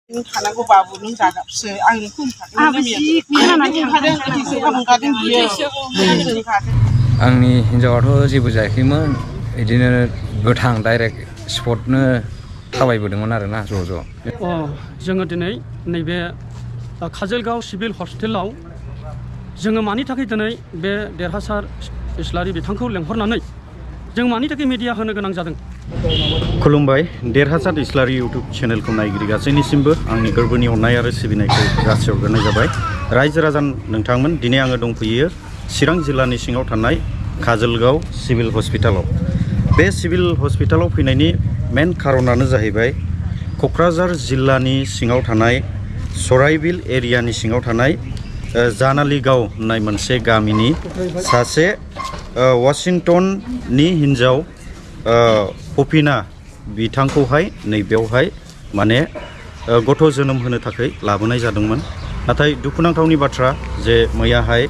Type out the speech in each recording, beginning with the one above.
खानांगौ बाबु नों जागाबसो आंनि आंनि हिनजावाथ' जेबो जायाखैमोन बिदिनो गोथां डाइरेक्ट स्पटनो थाबायबोदोंमोन आरोना ज' जोङो दिनै नैबे काजलगाव सिभिल हस्पिटालाव जोङो मानि थाखाय दिनै बे देरहासार इस्लारि बिथांखौ लेंहरनानै जों मानि थाखाय मिडिया होनो गोनां जादों। खुलुमबाय देरहासार इस्लारि इउट्युब चेनेलखौ नायगिरि गासैनिसिमबो आंनि गोरबोनि अननाय आरो सिबिनायखौ जासिहरग्रोनाय जाबाय। रायजो राजा नोंथांमोन दिनै आङो दंफैयो चिरां जिल्लानि सिङाव थानाय काजलगाव सिभिल हस्पिटालाव। बे सिभिल हस्पिटालाव फैनायनि मेन खारनानो जाहैबाय क'क्राझार जिल्लानि सिङाव थानाय सराइबिल एरियानि सिङाव थानाय जानालिगाव होननाय मोनसे गामिनि सासे वाशिंटननि हिन्जाव पपिना बिथांखौहाय नैबेयावहाय माने गथ' जोनोम होनो थाखाय लाबोनाय जादोंमोन। नाथाय दुखुनांथावनि बाथ्रा जे मैयाहाय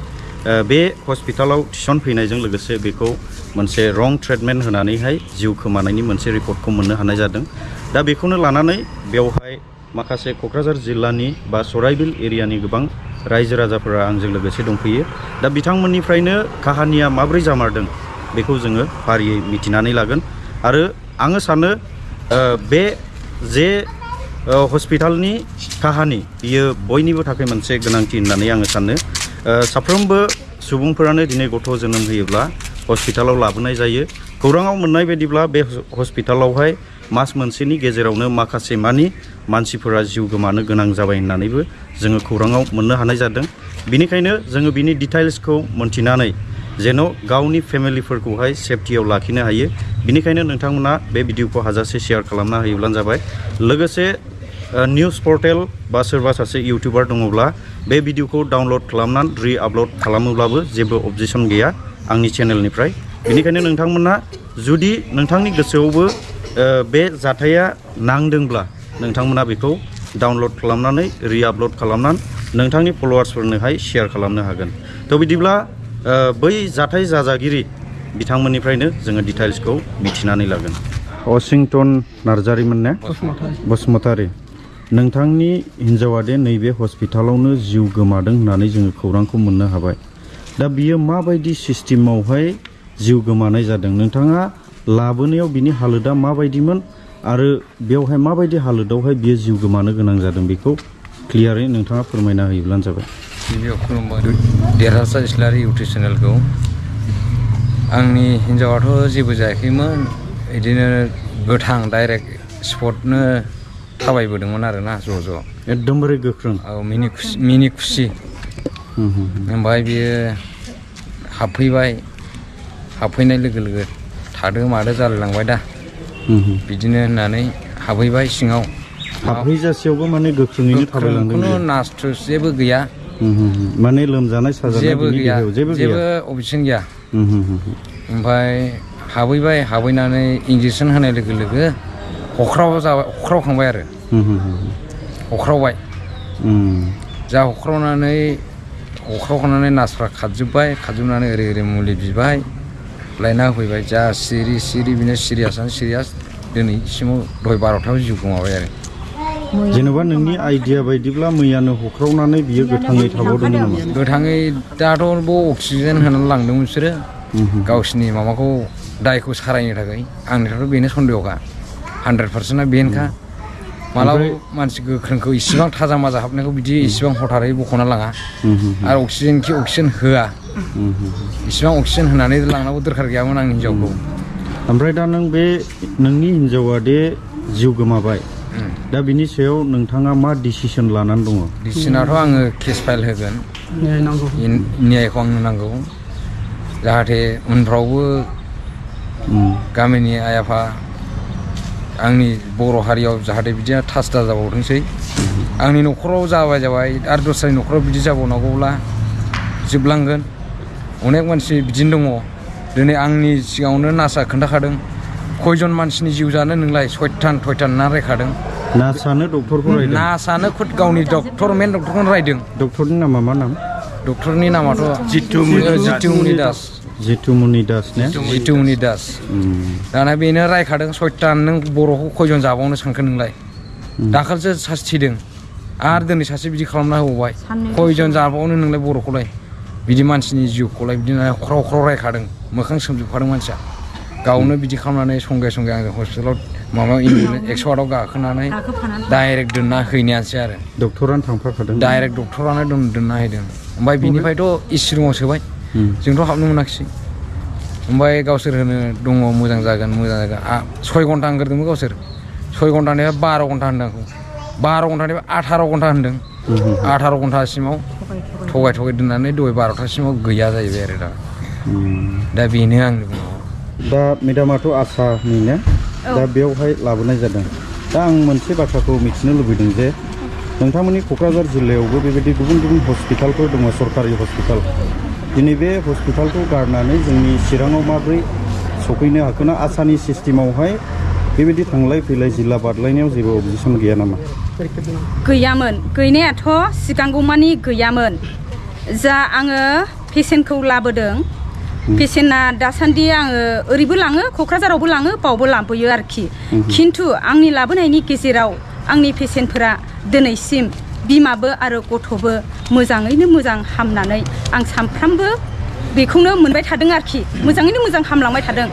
बे हस्पिटालाव थिसनफैनायजों लोगोसे बेखौ मोनसे रं ट्रिटमेन्ट होनानैहाय जिउ खोमानायनि मोनसे रिपर्टखौ मोननो हानाय जादों। दा बेखौनो लानानै बेवहाय माखासे क'क्राझार जिल्लानि बा सराइबिल एरियानि गोबां रायजो राजाफोरा आंजों लोगोसे दंफैयो। दा बिथांमोननिफ्रायनो काहानिया माब्रै जामारदों बेखौ जोङो फारियै मिथिनानै लागोन। आरो आङो सानो बे जे हस्पिटालनि काहानि बियो बयनिबो थाखाय मोनसे गोनांथि होननानै आङो सानो। साफ्रोमबो सुबुंफोरानो दिनै गथ' जोनोम होयोब्ला हस्पिटालाव लाबोनाय जायो। खौराङाव मोननाय बायदिब्ला बे हस्पिटालावहाय मास मोनसेनि गेजेरावनो माखासे मानि मानसिफोरा जिउ गोमानो गोनां जाबाय होननानैबो जोङो खौराङाव मोननो हानाय जादों। बिनिखायनो जोङो बिनि डिटेल्सखौ मोनथिनानै जेन' गावनि फेमिलिफोरखौहाय सेफटियाव लाखिनो हायो। बिनिखायनो नोंथांमोना बे भिडिअखौ हाजासे शेयार खालामना होयोब्लानो जाबाय। लोगोसे निउस पर्टेल बा सोरबा सासे इउटिउबार दङब्ला बे भिडिअखौ डाउनलड खालामनानै रि-आपल'ड खालामोब्लाबो जेबो अबजेक्सन गैया आंनि चेनेलनिफ्राय। बेनिखायनो नोंथांमोना जुदि नोंथांनि गोसोआवबो बे जाथाया नांदोंब्ला नोंथांमोना बेखौ डाउनलड खालामनानै रि-आपल'ड खालामनानै नोंथांनि फल'वार्सफोरनोहाय शेयार खालामनो हागोन। थ' बिदिब्ला बै जाथाय जाजागिरि बिथांमोननिफ्रायनो जोङो डिटेल्सखौ मिथिनानै लागोन। वाशिंटन नार्जारिमोन ने? बसुमतारी। नोंथांनि हिन्जावा दे नैबे हस्पिटालावनो जिउ गोमादों होननानै जोङो खौरांखौ मोननो हाबाय। दा बियो माबायदि सिस्टेमावहाय जिउ गोमानाय जादों? नोंथाङा लाबोनायाव बिनि हालोदा माबायदिमोन आरो बेवहाय माबायदि हालोदावहाय बियो जिउ गोमानो गोनां जादों बेखौ क्लियारै नोंथाङा फोरमायना होयोब्लानो जाबाय। गिबियाव खुलुमबाय देरहासार इस्लारि इउटिउब चेनेलखौ। आंनि हिन्जावाथ' जेबो जायाखैमोन बिदिनो गोथां डाइरेक्ट स्पटनो थाबायबोदोंमोन आरोना ज'। एकदमबारे गोख्रों। औ मिनि खुसि। ओमफ्राय बियो हाबफैनाय लोगो लोगो थादो मादो जालायलांबाय दा बिदिनो होननानै हाबहैबाय सिङाव। हाबहैजासेयावबो माने गोख्रोङैनो थाबायलांदों। खुनु नासथुस जेबो गैया। माने लोमजानाय साजानाय जेबो गैया, जेबो अबजेक्सन गैया। ओमफ्राय हाबहैनानै इन्जेकसन होनाय लोगो लोगो हख्रावखांबाय आरो हख्रावबाय। जा हख्रावखांनानै नार्सफ्रा खारजोबनानै ओरै मुलि बिबाय लायना होफैबाय। जा सिरि बिनो सिरियास दिनैसिमाव दहाय 12थायाव जिउ गोमाबाय आरो। जेनेबा नोंनि आइडिया बायदिब्ला मैयानो हख्रावनानै बियो गोथाङै थाबावदों नामा? गोथाङै दाथ' अक्सिजेन होनानै लांदों बिसोरो गावसिनि माबाखौ दायखौ सारायनो थाखाय। आंनिफ्रायथ' बेनो सन्देहखा 100%। बेनोखा मालाबा मानसि गोख्रोंखौ इसिबां थाजा माजा हाबनायखौ बिदि इसिबां हथारै बख'ना लाङा। आरो अक्सिजेन होआ। इसिबां अक्सिजेन होनानै लांनांगौ दरखार गैयामोन आंनि हिन्जावखौ। ओमफ्राय दा नोंनि हिन्जावा दे जिउ गोमाबाय, दा बिनि सायाव नोंथाङा मा डिसिसन लानानै दङ? डिसिसनाथ' आङो केस फाइल होगोन। न्यायखौ आंनो नांगौ जाहाथे उनफ्रावबो गामिनि आइ आफा आंनि बर' हारियाव जाहाथे बिदिया थास दा जाबावथोंसै। आंनि न'खराव जाबाय आरो दस्रानि न'खराव बिदि जाबावनांगौब्ला जोबलांगोन। अनेक मानसि बिदिनो दङ। दिनै आंनि सिगाङावनो नार्सआ खोन्थाखादों खयजन मानसिनि जिउ जानो नोंलाय सयथान ना रायखादों। नार्सआनो डक्टरखौ रायदों? नार्सआनो खुद गावनि मेन डक्टरखौनो रायदों। डक्टरनि नामा मा नाम? डक्टरनि नामाथ' जितुमनि दास। जितुमनि दास ने? जितुमनि दास। दाना बेनो रायखादों सयथान नों बर'खौ खयजन जाबावनो सानखो नोंलाय? दाखालिसो सासे थैदों आरो दिनै सासे बिदि खालामना होबावबाय खयजन जाबावनो नोंलाय बर'खौलाय बिदि मानसिनि जिउखौलाय बिदिनो ख्राव ख्राव रायखादों मोखां सोमजोबखादों मानसिया गावनो बिदि खालामनानै संगे संगे आङो हस्पिटालाव माबा 108आव गाखोनानै डाइरेक्ट दोनना हैनायानोसै आरो डक्टरानो थांफाखादों डाइरेक्ट डक्टरानो दोनना हैदों ओमफ्राय बिनिफ्रायथ' एसि रुमाव सोबाय जोंथ' हाबनो मोनाखिसै ओमफ्राय गावसोर होनो दङ मोजां जागोन 6 घन्टा होनग्रोदोंमोन गावसोर 6 घन्टानिफ्राय 12 घन्टा होनदों आंखौ 12 घन्टानिफ्राय 18 घन्टा होनदों 18 घन्टासिमाव थगाय दोननानै दहाय 12थासिमाव गैया जाहैबाय आरो दा बेनो आंनि बुंनांगौ दा मेडामाथ' आसानि ना दा बेयावहाय लाबोनाय जादों दा आं मोनसे बाथ्राखौ मिथिनो लुबैदों जे नोंथांमोननि क'क्राझार जिल्लायावबो बेबायदि गुबुन गुबुन हस्पिटालफोर दङ सरकारि हस्पिटाल दिनै बे हस्पिटालखौ गारनानै जोंनि चिराङाव माबोरै सफैनो हाखोना आसानि सिस्टेमावहाय बेबायदि थांलाय फैलाय जिल्ला बारलायनायाव जेबो अबजेक्सन गैया नामा गैयामोन गैनायाथ' सिगांगौमानि गैयामोन जा आङो पेसेन्टखौ लाबोदों पेसेन्टआ दासान्दि आङो ओरैबो लाङो क'क्राझारावबो लाङो बावबो लाबोयो आरोखि खिन्थु आंनि लाबोनायनि गेजेराव आंनि पेसेन्टफोरा दिनैसिम बिमाबो आरो गथ'बो मोजाङैनो मोजां हामनानै आं सानफ्रामबो बेखौनो मोनबाय थादों आरोखि मोजाङैनो मोजां हामलांबाय थादों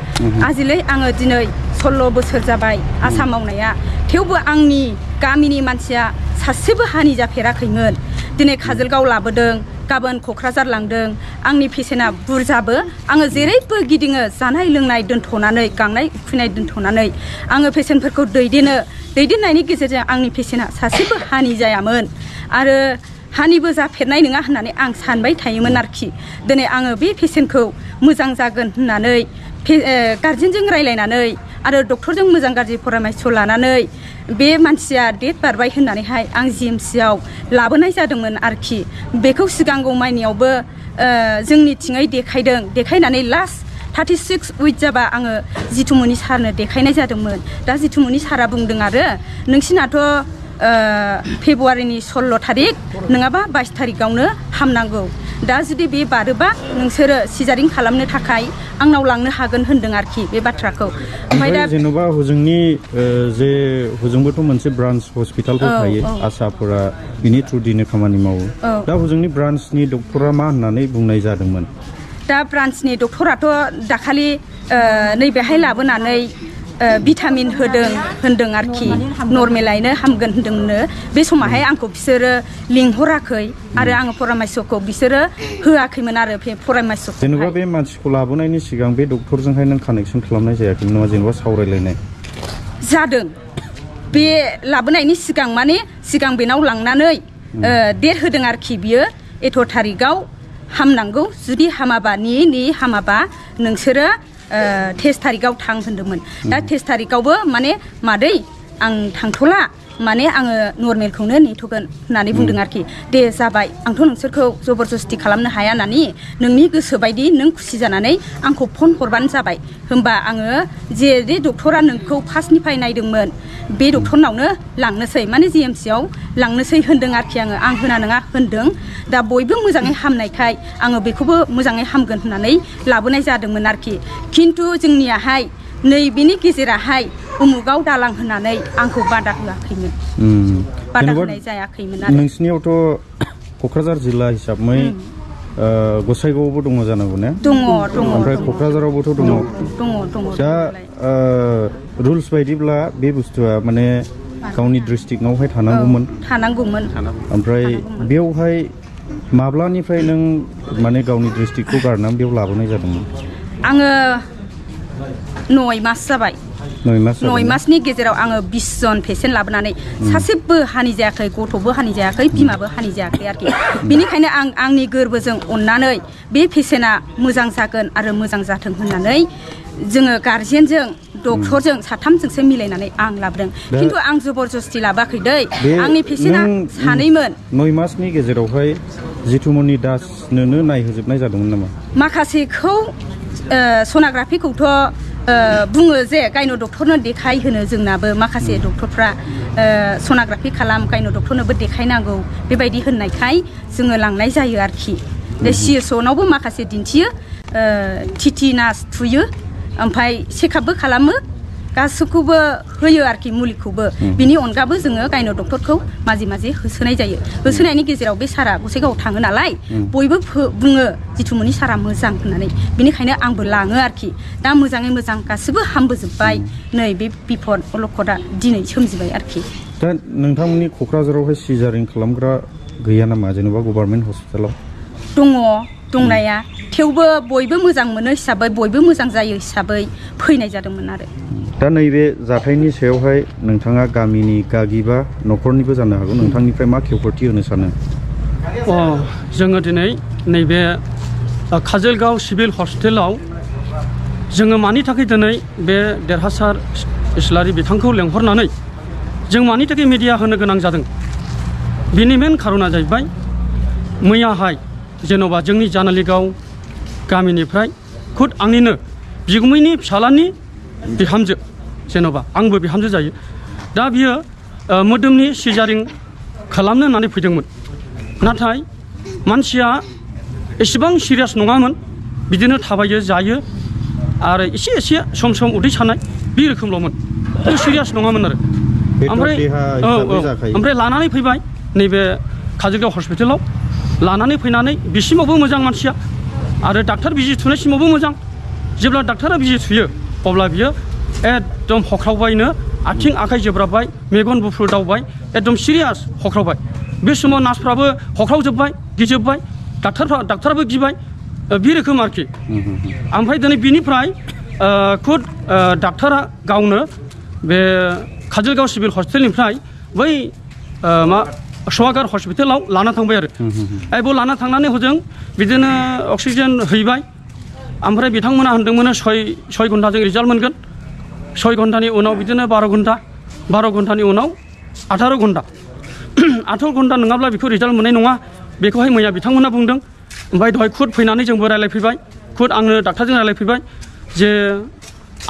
आजिलै आङो दिनै 16 बोसोर जाबाय आसा मावनाया थेवबो आंनि गामिनि मानसिया सासेबो हानि जाफेराखैमोन दिनै काजलगाव लाबोदों गाबोन क'क्राझार लांदों आंनि पेसेन्टआ बुरजाबो आङो जेरैबो गिदिङो जानाय लोंनाय दोनथ'नानै गांनाय उखैनाय दोनथ'नानै आङो पेसेन्टफोरखौ दैदेननायनि गेजेरजों आंनि पेसेन्टआ सासेबो हानि जायामोन आरो हानिबो जाफेरनाय नङा होननानै आं सानबाय थायोमोन आरोखि दिनै आङो बे पेसेन्टखौ मोजां जागोन होननानै गार्जेनजों रायलायनानै आरो डक्टरजों मोजां गाज्रि परामर्श लानानै बे मानसिया डेट बारबाय होननानैहाय आं जिएमसिआव लाबोनाय जादोंमोन आरोखि बेखौ सिगांगौ मायनियावबो जोंनिथिङै देखायनानै लास्ट 36 उइक जाबा आङो जितुमनि सारनो देखायनाय जादोंमोन दा जितुमनि सारा बुंदों आरो नोंसिनाथ' फेब्रुवारिनि 16 थारिख नङाबा 22 थारिखआवनो हामनांगौ दा जुदि बे बारोबा नोंसोरो सिजारिं खालामनो थाखाय आंनाव लांनो हागोन होनदों आरोखि बे बाथ्राखौ ओमफ्राय दा जेनेबा हजोंनि जे हजोंबोथ' मोनसे ब्रान्च हस्पिटालफोर थायो आसाफोरा बिनि थ्रुदिनो खामानि मावो दा हजोंनि ब्रान्चनि डक्टरा मा होननानै बुंनाय जादोंमोन दा ब्रान्चनि डक्टराथ' दाखालि नैबेहाय लाबोनानै भिटामिन होनदों आरोखि नर्मेलायनो हामगोन होनदोंनो बे समावहाय आंखौ बिसोरो लिंहराखै आरो आङो परामर्शखौ बिसोरो होआखैमोन आरो परामर्शखौ जेनेबा बे मानसिखौ लाबोनायनि सिगां बे डक्टरजोंहाय नों कानेक्सन खालामनाय जायाखैमोन नामा जेनेबा सावरायलायनाय जादों बे लाबोनायनि सिगां माने सिगां बेनाव लांनानै डेट होदों आरोखि बियो 8 थारिखआव हामनांगौ जुदि हामाबा हामाबा नोंसोरो 23 थारिखआव थां होनदोंमोन दा 23 थारिखआवबो माने मादै आं थांथ'ला माने आङो नर्मेलखौनो नेथ'गोन होननानै बुंदों आरोखि दे जाबाय आंथ' नोंसोरखौ जबरदस्ति खालामनो हाया होननानै नोंनि गोसो बायदि नों खुसि जानानै आंखौ फन हरबानो जाबाय होमबा आङो जे डक्टरा नोंखौ फार्स्टनिफ्राय नायदोंमोन बे डक्टरनावनो लांनोसै माने जिएमसिआव लांनोसै होनदों आरोखि आं होना नङा होनदों दा बयबो मोजाङै हामनायखाय आङो बेखौबो मोजाङै हामगोन होननानै लाबोनाय जादोंमोन आरोखि खिन्थु जोंनियाहाय नैबेनि गेजेराहाय उमुगाव दालां होनानै आंखौ बादा होआखैमोन बादा होनाय जायाखैमोन आरो नोंसिनियावथ' क'क्राझार जिल्ला हिसाबै गसाइगावआवबो दङ जानांगौ ने दङ ओमफ्राय क'क्राझारावबोथ' दङ दा रुल्स बायदिब्ला बे बुस्थुआ माने गावनि डिस्ट्रिक्टआवहाय थानांगौमोन ओमफ्राय बेवहाय माब्लानिफ्राय नों माने गावनि डिस्ट्रिक्टखौ गारनानै बेयाव लाबोनाय जादोंमोन आङो 9 मास जाबाय 9 मासनि गेजेराव आङो 20 जन पेसेन्ट लाबोनानै सासेबो हानि जायाखै गथ'बो हानि जायाखै बिमाबो हानि जायाखै आरोखि बेनिखायनो आं आंनि गोरबोजों अननानै बे पेसेन्टआ मोजां जागोन आरो मोजां जाथों होननानै जोङो गार्जेनजों डक्टरजों साथामजोंसो मिलायनानै आं लाबोदों खिन्थु आं जबरदस्ति लाबोआखै दै आंनि पेसेन्टआ सानैमोन 9 मासनि गेजेरावहाय जितुमनि दासनोनो नायहोजोबनाय जादोंमोन नामा माखासेखौ सनाग्राफिखौथ' बुङो जे गायनो डक्टरनो देखायहोनो जोंनाबो माखासे डक्टरफ्रा सनाग्राफि खालाम गायनो डक्टरनोबो देखायनांगौ बेबायदि होननायखाय जोङो लांनाय जायो आरोखि सिएसअनावबो माखासे दिन्थियो टिटि नार्स थुयो ओमफ्राय चेकआपबो खालामो गासैखौबो होयो आरोखि मुलिखौबो बिनि अनगाबो जोङो गायन' डक्टरखौ माजे माजे होसोनाय जायो होसोनायनि गेजेराव बे सारा गसाइगावआव थाङो नालाय बयबो बुङो जिथुमनि सारा मोजां होननानै बिनिखायनो आंबो लाङो आरोखि दा मोजाङै मोजां गासिबो हामबोजोब्बाय नै बे बिपद अलखदा दिनै सोमजिबाय आरोखि दा नोंथांमोननि क'क्राझारावहाय सिजारिं खालामग्रा गैया नामा जेनेबा गभर्नमेन्ट हस्पिटालाव दङ दंनाया थेवबो बयबो मोजां मोनो हिसाबै बयबो मोजां जायो हिसाबै फैनाय जादोंमोन आरो दा नैबे जाथायनि सायावहाय नोंथाङा गामिनि गागि बा न'खरनिबो जानो हागौ नोंथांनिफ्राय मा खेवफोरथि होनो सानो जोङो दिनै नैबे काजोलगाव सिभिल हस्पिटालाव जोङो मानि थाखाय दिनै बे देरहासार इस्लारि बिथांखौ लेंहरनानै जों मानि थाखाय मिडिया होनो गोनां जादों बिनि मेन खारना जाहैबाय मैयाहाय जेन'बा जोंनि जानालिगाव गामिनिफ्राय खुद आंनिनो बिगुमैनि फिसालानि बिहामजो जेन'बा आंबो बिहामजो जायो दा बियो मोदोमनि सिजारिं खालामनो होननानै फैदोंमोन नाथाय मानसिया एसेबां सिरियास नङामोन बिदिनो थाबायो जायो आरो एसे एसे सम सम उदै सानाय बे रोखोमल'मोन सिरियास नङामोन आरो ओमफ्राय लानानै फैबाय नैबे काजोलगाव हस्पिटालाव लानानै फैनानै बिसिमावबो मोजां मानसिया आरो डाक्टार बिजि थुनायसिमावबो मोजां जेब्ला डाक्टारा बिजि थुयो अब्ला बियो एकदम हख्रावबायनो आथिं आखाइ जोब्राबबाय मेगन गुफुर दावबाय एकदम सिरियास हख्रावबाय बे समाव नार्सफ्राबो हख्रावजोब्बाय गिजोब्बाय डाक्टाराबो गिबाय बे रोखोम आरोखि ओमफ्राय दिनै बिनिफ्राय खुद डाक्टारा गावनो बे काजोलगाव सिभिल हस्पिटालनिफ्राय बै सवागार हस्पिटालाव लाना थांबाय आरो बेयाव लाना थांनानै हजों बिदिनो अक्सिजेन हैबाय ओमफ्राय बिथांमोना होनदोंमोन 6 घन्टाजों रिजाल्ट मोनगोन 6 घन्टानि उनाव बिदिनो 12 घन्टानि उनाव 18 घन्टा 18 घन्टा नङाब्ला बेखौ रिजाल्ट मोननाय नङा बेखौहाय मैया बिथांमोना बुंदों ओमफ्राय दहाय खुद फैनानै जोंबो रायलायफैबाय खुद आंनो डाक्टारजों रायलायफैबाय जे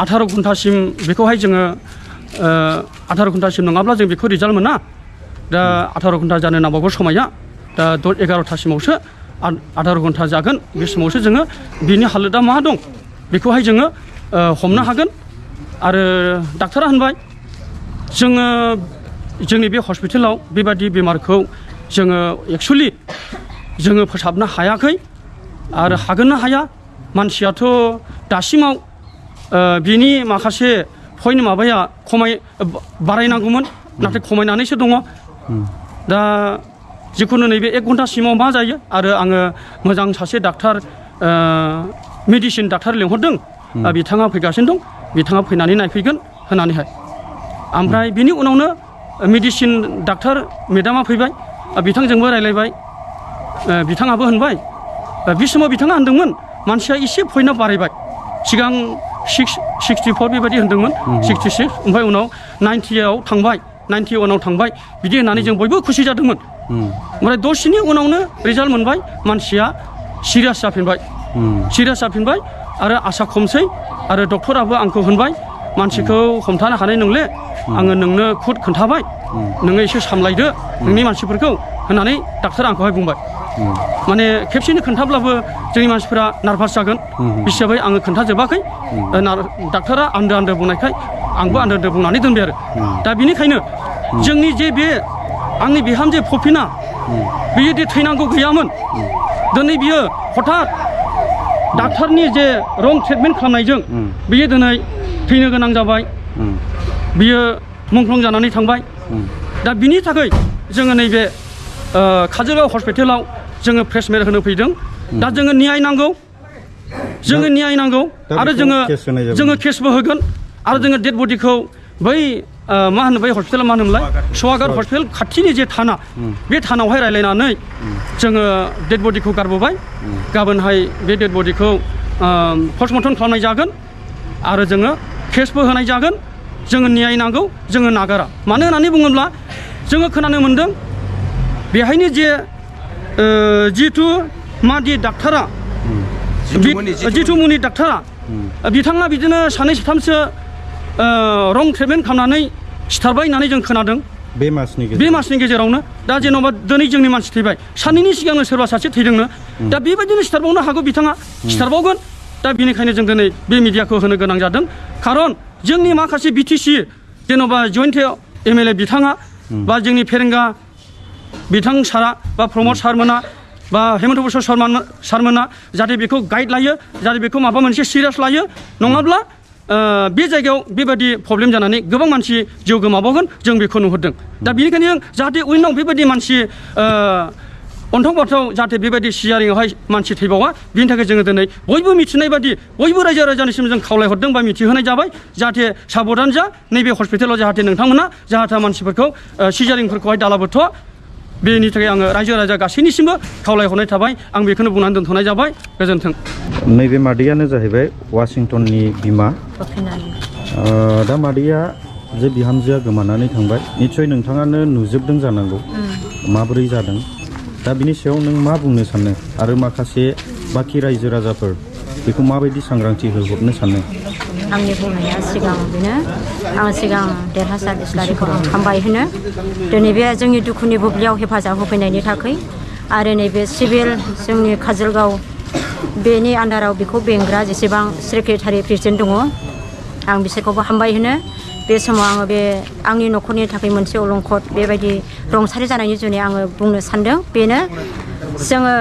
18 घन्टासिम बेखौहाय जोङो 18 घन्टासिम नङाब्ला जों बेखौ रिजाल्ट मोना दा 18 घन्टा जानो नांबावगौ समाया दा 11टासिमावसो 18 घन्टा जागोन बे समावसो जोङो बिनि हालोदा मा दं बेखौहाय जोङो हमनो हागोन आरो डाक्टारा होनबाय जोङो जोंनि बे हस्पिटालाव बेबादि बेमारखौ जोङो एक्चुअलि जोङो फोसाबनो हायाखै आरो हागोनना हाया मानसियाथ' दासिमाव बिनि माखासे पइन्ट माबाया बारायनांगौमोन नाथाय खमायनानैसो दङ दा जिखुनु नैबे 1 घन्टासिमाव मा जायो आरो आङो मोजां सासे डाक्टार मेडिसिन डाक्टार लेंहरदों बिथाङा फैगासिनो दं बिथाङा फैनानै नायफैगोन होननानैहाय ओमफ्राय बिनि उनावनो मेडिसिन डाक्टार मेडामा फैबाय बिथांजोंबो रायलायबाय बिथाङाबो होनबाय बे समाव बिथाङा होनदोंमोन मानसिया एसे पइन्टआ बारायबाय सिगां 64 बेबायदि होनदोंमोन 66 ओमफ्राय उनाव 90आव थांबाय 91आव थांबाय बिदि होननानै जों बयबो खुसि जादोंमोन ओमफ्राय दसेनि उनावनो रिजाल्ट मोनबाय मानसिया सिरियास जाफिनबाय आरो आसा खमसै आरो डक्टराबो आंखौ होनबाय मानसिखौ हमथानो हानाय नंले आङो नोंनो खुद खोन्थाबाय नोङो एसे सामलायदो नोंनि मानसिफोरखौ होननानै डाक्टारा आंखौहाय बुंबाय माने खेबसेनो खोन्थाब्लाबो जोंनि मानसिफोरा नार्भास जागोन हिसाबै आङो खोन्थाजोबाखै डाक्टारा आन्दो बुंनायखाय आंबो आन्दो बुंनानै दोनबाय आरो दा बेनिखायनो जोंनि जे बे आंनि बिहामजो फफिना बियो दि थैनांगौ गैयामोन दिनै बियो हठात डाक्टारनि जे रं ट्रिटमेन्ट खालामनायजों बियो दिनै थैनो गोनां जाबाय बियो मुंख्लं जानानै थांबाय दा बिनि थाखाय जोङो नैबे काजोलगाव हस्पिटालाव जोङो प्रेसमेट होनो फैदों दा जोङो न्याय नांगौ आरो जोङो केसबो होगोन आरो जोङो डेड बडिखौ बै मा होनो बै हस्पिटाला मा होनोमोनलाय सवागार हस्पिटाल खाथिनि जे थाना बे थानावहाय रायलायनानै जोङो डेड बडिखौ गारबोबाय गाबोनहाय बे डेड बडिखौ पस्टमर्टम खालामनाय जागोन आरो जोङो केसबो होनाय जागोन जोङो न्याय नांगौ जोङो नागारा मानो होननानै बुङोब्ला जोङो खोनानो मोन्दों बेहायनो जे जिथु मादि डाक्टारा जिथुमुनि डाक्टारा बिथाङा बिदिनो 2-3सो रं ट्रिटमेन्ट खालामनानै सिथारबाय होननानै जों खोनादों बे मासनि गेजेरावनो दा जेन'बा दिनै जोंनि मानसि थैबाय साननैनि सिगांनो सोरबा सासे थैदोंनो दा बेबायदिनो सिथारबावनो हागौ बिथाङा सिथारबावगोन दा बेनिखायनो जों दिनै बे मिडियाखौ होनो गोनां जादों खारन जोंनि माखासे बिटिसि जेन'बा जयन्त एमएलए बिथाङा बा जोंनि फेरेंगा बिथां सारा बा प्रमद सारमोना बा हेमन्त बसर सारमोना जाहाथे बेखौ गाइड लायो जाहाथे बेखौ माबा मोनसे सिरियास लायो नङाब्ला बे जायगायाव बेबायदि प्रब्लेम जानानै गोबां मानसि जिउ गोमाबावगोन जों बेखौ नुहुरदों दा बेनिखायनो जाहाथे उनाव बेबायदि मानसि अन्थाव बाथाव जाहाथे बेबायदि सिजारिंआवहाय मानसि थैबावा बिनि थाखाय जोङो दिनै बयबो मिथिनाय बादि बयबो रायजो राजानिसिम जों खावलायहरदों बा मिथिहोनाय जाबाय जाहाथे साबधान जा नैबे हस्पिटालाव जाहाथे नोंथांमोना जाहाथे मानसिफोरखौ सिजारिंफोरखौहाय दालाबोथ' बेनि थाखाय आङो रायजो राजा गासैनिसिमबो खावलायहरनाय थाबाय आं बेखौनो बुंनानै दोनथ'नाय जाबाय गोजोन्थों नैबे मादैयानो जाहैबाय वाशिंटननि बिमा दा मादैया जे बिहामजोआ गोमानानै थांबाय निस्सय नोंथाङानो नुजोबदों जानांगौ माबोरै जादों दा बिनि सायाव नों मा बुंनो सानो आरो माखासे बाखि रायजो राजाफोर बेखौ माबायदि सांग्रांथि होहरनो सानो आंनि बुंनाया सिगां बेनो आं सिगां देरहासार इस्लारिखौ आं हामबाय होनो दिनै बे जोंनि दुखुनि बुब्लियाव हेफाजाब होफैनायनि थाखाय आरो नैबे सिभिल जोंनि काजलगाव बेनि आन्दाराव बेखौ बेंग्रा जेसेबां सेक्रेटारि प्रेसिडेन्ट दङ आं बिसोरखौबो हामबाय होनो बे समाव आङो बे आंनि न'खरनि थाखाय मोनसे अलंखद बेबायदि रंसारि जानायनि जुनै आङो बुंनो सानदों बेनो जोङो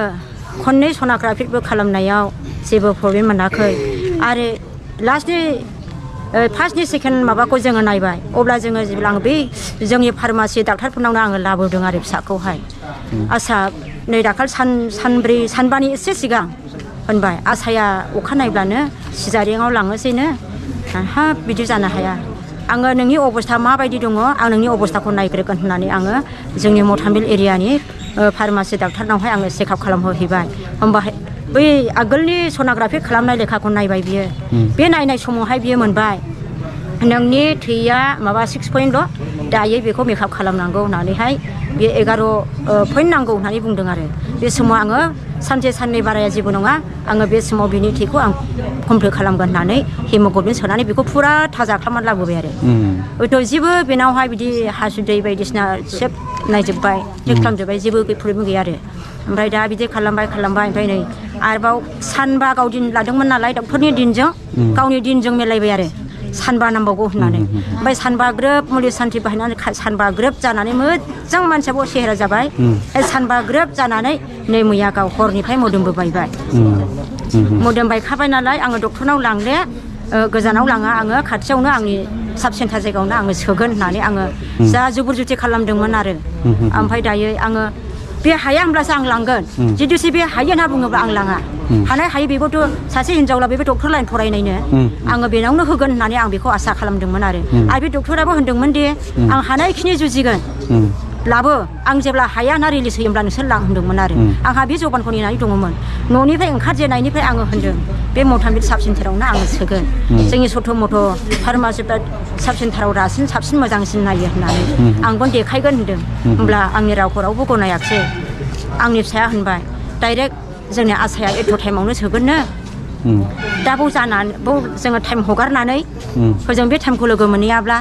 खननै सन'ग्राफिबो खालामनायाव जेबो प्रब्लेम मोनाखै आरो लास्टनि फार्स्टनि सेकेन्ड माबाखौ जोङो नायबाय अब्ला जोङो जेब्ला आङो बै जोंनि फार्मासि डाक्टारफोरनावनो आङो लाबोदों आरो फिसाखौहाय आसा नै दाखाल सानब्रै सानबानि एसे सिगां होनबाय आसाया अखा नायब्लानो सिजारिङाव लाङोसैनो हाब बिदि जानो हाया आङो नोंनि अबस्था माबायदि दङ आं नोंनि अबस्थाखौ नायग्रोगोन होननानै आङो जोंनि मथामिल एरियानि फार्मासि डाक्टारनावहाय आङो चेकआप खालामहोहैबाय होमबाहाय बै आगोलनि सन'ग्राफि खालामनाय लेखाखौ नायबाय बियो बे नायनाय समावहाय बियो मोनबाय नोंनि थैया माबा 6 दायो बेखौ मेकआप खालामनांगौ होननानैहाय बे 11 पइन्ट नांगौ होननानै बुंदों आरो बे समाव आङो सानसे साननै बाराया जेबो नङा आङो बे समाव बिनि थैखौ आं कमप्लिट खालामगोन होननानै हेमोग्लबिन सोनानै बेखौ फुरा थाजा खालामनानै लाबोबाय आरो हयथ' जेबो बेनावहाय बिदि हासुदै बायदिसिना सेब नायजोब्बाय चेक खालामजोब्बाय जेबो प्रब्लेम गैया आरो ओमफ्राय दा बिदि खालामबाय ओमफ्राय नै आरोबाव सानबा गाव दिन लादोंमोन नालाय डक्टरनि दिनजों गावनि दिनजों मिलायबाय आरो सानबा नांबावगौ होननानै ओमफ्राय सानबा ग्रोब मुलि सान्थि बाहायनानै सानबा ग्रोब जानानै मोजां मानसियाबो सेहेरा जाबाय सानबा ग्रोब जानानै नै मैया गाव हरनिफ्राय मोदोमबो बायबाय मोदोम बायखाबाय नालाय आङो डक्टरनाव लांले गोजानाव लाङा आङो खाथियावनो आंनि साब सेन्टार जायगायावनो आङो सोगोन होननानै आङो जा जुबुर जुथि खालामदोंमोन आरो ओमफ्राय दायो आङो बे हाया होनब्लासो आं लांगोन जुदिसो बे हायो होनना बुङोब्ला आं लाङा हानाय हायो बेबोथ' सासे हिनजावला बेबो डक्टर लाइन फरायनायनो आङो बेनावनो होगोन होननानै आं बेखौ आसा खालामदोंमोन आरो बे डक्टराबो होनदोंमोन दि आं हानायखिनि जुजिगोन लाबो आं जेब्ला हाया ना रिलिज होयोब्ला नोंसोर लां होनदोंमोन आरो आंहा बे जबानखौ नेनानै दङमोन न'निफ्राय ओंखारजेननायनिफ्राय आङो होनदों बे मथामिल साब सेन्टारावनो आङो सोगोन जोंनि सथ' मथ' फार्मासि साब सेन्टाराव दासिम साबसिन मोजांसिन नायो होननानै आंबो देखायगोन होनदों होमब्ला आंनि रावखौ रावबो गनायाखिसै आंनि फिसाया होनबाय डाइरेक्ट जोंनि आसाया एथ' टाइमावनो सोगोननो दा बाव जानानै बाव जोङो टाइम हगारनानै हजों बे टाइमखौ लोगो मोनहैयाब्ला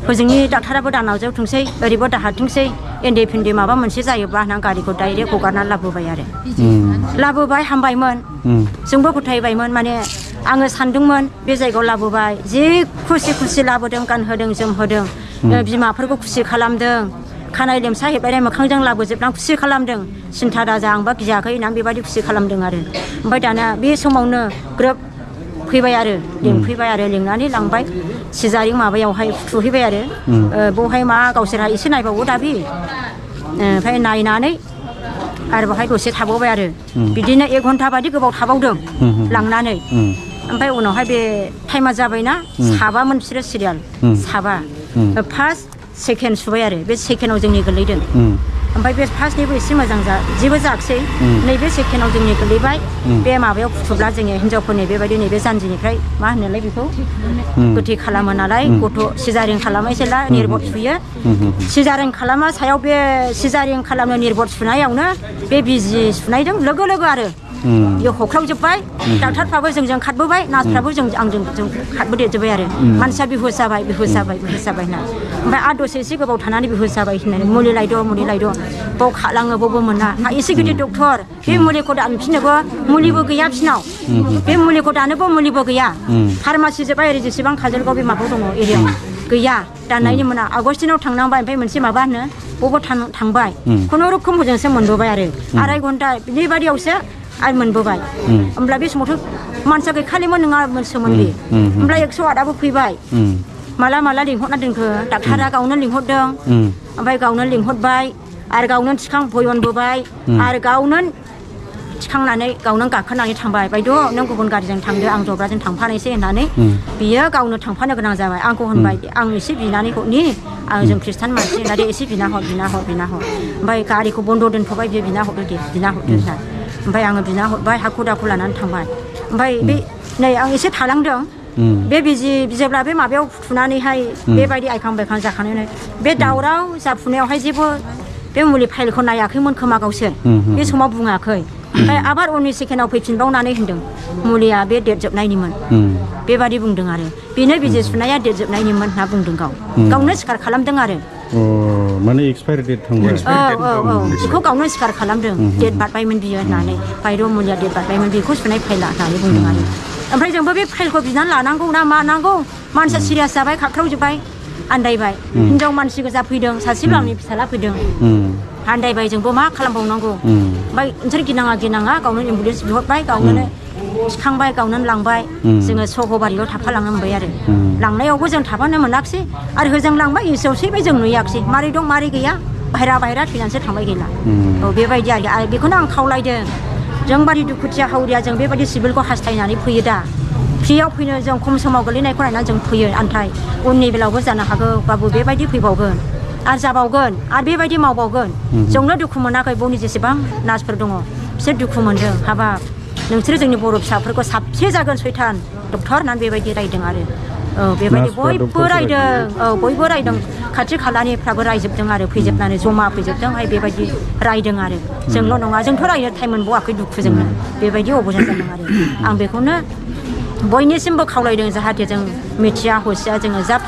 हजोंनि डाक्टाराबो दा नाजावथोंसै ओरैबो दाहारथोंसै एन्डे फेन्डे माबा मोनसे जायोब्ला होनना गारिखौ डाइरेक्ट हगारनानै लाबोबाय आरो लाबोबाय हामबायमोन जोंबो फोथायबायमोन माने आङो सानदोंमोन बे जायगायाव लाबोबाय जि खुसि लाबोदों गानहोदों जोमहोदों बिमाफोरखौ खुसि खालामदों खानाय लेमसा हेबलायनाय मोखांजों लाबोजोबनानै खुसि खालामदों सिन्था दाजा आंबा गियाखै होननानै बेबायदि खुसि खालामदों आरो ओमफ्राय दाना बे समावनो ग्रोब फैबाय आरो लिंफैबाय आरो लिंनानै लांबाय सिजारिं माबायावहाय फुथुहैबाय आरो बेवहाय मा गावसोरहा एसे नायबावो दाबि ओमफ्राय नायनानै आरो बेवहाय दसे थाबावबाय आरो बिदिनो 1 घन्टा बादि गोबाव थाबावदों लांनानै ओमफ्राय उनावहाय बे टाइमा जाबायना साबामोन बिसोरो सिरियाल साबा फार्स्ट सेकेन्ड सुबाय आरो बे सेकेन्डआव जोंनि गोलैदों ओमफ्राय बे फार्स्टनिबो एसे मोजां जेबो जायाखिसै नैबे सेकेन्डआव जोंनि गोलैबाय बे माबायाव फुथुब्ला जोङो हिनजावफोरनि बेबायदि नैबे जानजिनिफ्राय मा होनोलाय बेखौ गोथै खालामो नालाय गथ' सिजारिं खालामो जेला निर्बट सुयो सिजारिं खालामा सायाव बे सिजारिं खालामनो निर्बट सुनायावनो बे बिजि सुनायजों लोगो आरो बेयाव हख्रावजोब्बाय डाक्टारफ्राबो जोंजों खारबोबाय नार्सफ्राबो आंजों खारबोदेरजोब्बाय आरो मानसिया बिहुस जाबाय होनना ओमफ्राय आरो दसे एसे गोबाव थानानै बिहुस जाबाय होननानै मुलि लायद' बाव खालाङो बावबो मोना एसे गिदिर डक्टर बे मुलिखौ दानफिननोबो मुलिबो गैया फिनाव बे मुलिखौ दानोबो मुलिबो गैया फार्मासि जोब्बाय ओरै जेसेबां काजलगाव बे माबायाव दङ एरियायाव गैया दाननायनि मोना आगस्टिनाव थांनांबाय ओमफ्राय मोनसे माबा होनो बबाव थांबाय खुनुरुखुम हजोंसो मोनबोबाय आरो आराय घन्टा बिनि बादियावसो आरो मोनबोबाय होमब्ला बे समावथ' मानसिया गैखालिमोन नङामोनसोमोन बे होमब्ला 108आबो फैबाय माला लिंहरना दोनखो डाक्टारा गावनो लिंहरदों ओमफ्राय गावनो लिंहरबाय आरो गावनो भयनबोबाय आरो गावनो थिखांनानै गावनो गाखोनानै थांबाय बायद' नों गुबुन गारिजों थांदो आं जब्राजों थांफानोसै होननानै बियो गावनो थांफानो गोनां जाबाय आंखौ होनबाय आं एसे बिनानै हरनि आं जों खृष्टान मानसि होननानै एसे बिना हर ओमफ्राय गारिखौ बन्द' दोनथ'बाय बियो बिना हरदो होनना ओमफ्राय आङो बिना हरबाय हाखु दाखु लानानै थांबाय ओमफ्राय बे नै आं एसे थालांदों बे बिजि जेब्ला बे माबायाव फुनानैहाय बेबायदि आइखां बायखां जाखानानै बे दावराव जाफुनायावहाय जेबो बे मुलि फाइलखौ नायाखैमोन खोमा गावसोर बे समाव बुङाखै ओमफ्राय आबार उननि सेकेन्डआव फैफिनबावनानै होनदों मुलिया बे डेट जोबनायनिमोन बेबादि बुंदों आरो बेनो बिजि सुनाया डेट जोबनायनिमोन होनना बुंदों गावनो सिखार खालामदों आरो माने एक्सपायारि डेट थांबाय बेखौ गावनो सिखार खालामदों डेट बारबायमोन बियो होननानै बायद' मुलिया डेट बारबायमोन बेखौ सुनाय फाइला होननानै बुंदों आरो ओमफ्राय जोंबो बे फाइलखौ बिनानै लानांगौ ना मानांगौ मानसिया सिरियास जाबाय खाख्रावजोब्बाय आन्दायबाय हिनजाव मानसि गोजा फैदों सासेबो आंनि फिसाला फैदों आन्दायबाय जोंबो मा खालामबावनांगौ ओमफ्राय नोंसोर गिनाङा गावनो एम्बुलेन्स बिहरबाय गावनो थिखांबाय गावनो लांबाय जोङो सहबारियाव थाफालांनो मोनबाय आरो लांनायावबो जों थाफानो मोनाखिसै आरो होजों लांबाय इसेयाव सैबाय जों नुयाखिसै मारै दं मारै गैया बाहेरा थैनानैसो थांबाय गैला बेबायदि आरो बेखौनो आं खावलायदों जोंबादि दुखुथिया हावरिया जों बेबायदि सिभिलखौ हास्थायनानै फैयो दा फ्रियाव फैनो जों खम समाव गोलैनायखौ नायनानै जों फैयो नाथाय उननि बेलायावबो जानो हागौ बाबु बेबायदि फैबावगोन आरो जाबावगोन आरो बेबायदि मावबावगोन जोंनो दुखु मोनाखै बौनि जेसेबां नार्सफोर दङ बिसोर दुखु मोनदों हाबाब नोंसोरो जोंनि बर' फिसाफोरखौ साबसे जागोन सैथान डक्टर होननानै बेबायदि रायदों आरो बेबायदि बयबो रायदों खाथि खालानिफ्राबो रायजोबदों आरो फैजोबनानै जमा फैजोबदों बेबायदि रायदों आरो जोंल' नङा जोंथ' रायनो टाइम मोनबावाखै दुखुजोंनो बेबायदि अबस्था जादों आरो आं बेखौनो बयनिसिमबो खावलायदों जाहाथे जों मिथिया हसिया जोङो जाब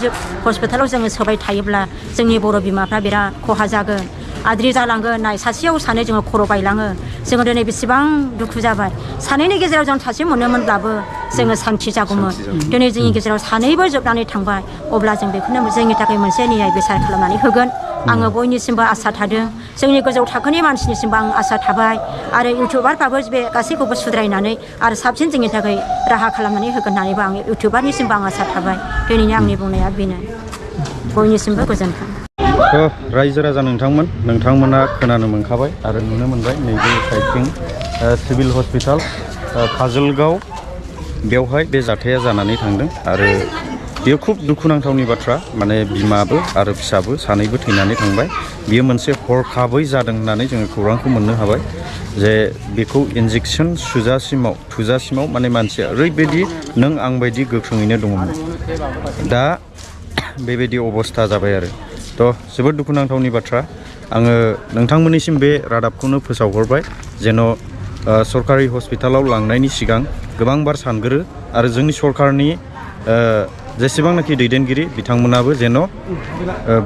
हस्पिटालाव जोङो सोबाय थायोब्ला जोंनि बर' बिमाफ्रा बिराद खहा जागोन आद्रि जालांगोन नाय सासेयाव सानै जोङो खर' बायलाङो जोङो दिनै बेसेबां दुखु जाबाय सानैनि गेजेराव जों सासे मोनोमोनब्लाबो जोङो सान्थि जागौमोन दिनै जोंनि गेजेराव सानैबो जोबनानै थांबाय अब्ला जों बेखौनो जोंनि थाखाय मोनसे न्याय बिसार खालामनानै होगोन आङो बयनिसिमबो आसा थादों जोंनि गोजौ थाखोनि मानसिनिसिमबो आं आसा थाबाय आरो इउटुबारफ्राबो बे गासैखौबो सुद्रायनानै आरो साबसिन जोंनि थाखाय राहा खालामनानै होगोन होननानैबो आं इउटुबारनिसिमबो आं आसा थाबाय दिनैनि आंनि बुंनाया बेनो बयनिसिमबो गोजोन्थों रायजो राजा नोंथांमोना खोनानो मोनखाबाय आरो नुनो मोनबाय नैबे साइडथिं सिभिल हस्पिटाल काजलगाव बेवहाय बे जाथाया जानानै थांदों आरो बेयो खुब दुखुनांथावनि बाथ्रा माने बिमाबो आरो फिसाबो सानैबो थैनानै थांबाय बियो मोनसे हरखाबै जादों होननानै जोङो खौरांखौ मोननो हाबाय जे बेखौ इन्जेक्सन थुजासिमाव माने मानसिया ओरैबायदि नों आं बायदि गोख्रोङैनो दङमोन दा बेबायदि अबस्था जाबाय आरो जोबोद दुखुनांथावनि बाथ्रा आङो नोंथांमोननिसिम बे रादाबखौनो फोसावहरबाय जेन' सरकारि हस्पिटालाव लांनायनि सिगां गोबांबार सानग्रो आरो जोंनि सरकारनि जेसेबांनाखि दैदेनगिरि बिथांमोनाबो जेन'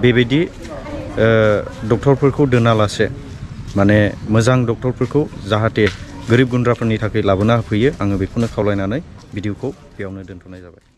बेबायदि डक्टरफोरखौ दोनालासे माने मोजां डक्टरफोरखौ जाहाथे गोरिब गुन्द्राफोरनि थाखाय लाबोना होफैयो आङो बेखौनो खावलायनानै भिडिअखौ बेयावनो दोनथ'नाय जाबाय।